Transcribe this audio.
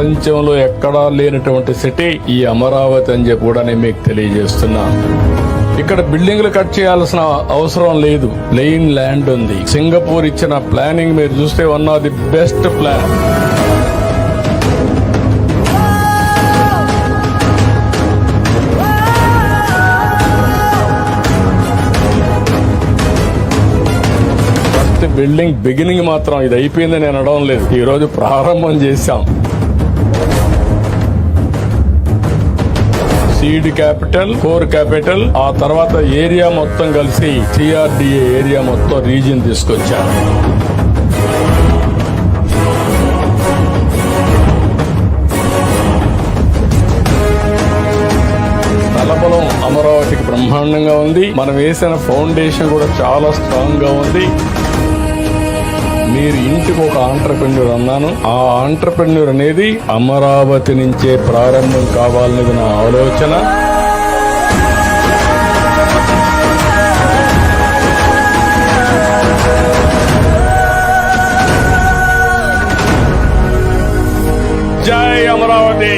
ప్రపంచంలో ఎక్కడా లేనటువంటి సిటీ ఈ అమరావతి అని చెప్పి కూడా నేను మీకు తెలియజేస్తున్నా. ఇక్కడ బిల్డింగ్లు కట్ చేయాల్సిన అవసరం లేదు, ప్లెయిన్ ల్యాండ్ ఉంది. సింగపూర్ ఇచ్చిన ప్లానింగ్ మీరు చూస్తే one of the best plan. Building beginning మాత్రం ఇది అయిపోయిందని నేను అనడం లేదు, ఈ రోజు ప్రారంభం చేశాం. సీడ్ క్యాపిటల్, కోర్ క్యాపిటల్, ఆ తర్వాత ఏరియా మొత్తం కలిసి సిఆర్డిఏ ఏరియా మొత్తం రీజియన్ తీసుకొచ్చారు. తలబలం అమరావతికి బ్రహ్మాండంగా ఉంది. మనం వేసిన ఫౌండేషన్ కూడా చాలా స్ట్రాంగ్ గా ఉంది. మీరు ఇంటికి ఒక ఆంట్రప్రెన్యూర్ అన్నాను, ఆ ఆంట్రప్రెన్యూర్ అనేది అమరావతి నుంచే ప్రారంభం కావాలనేది నా ఆలోచన. జై అమరావతి.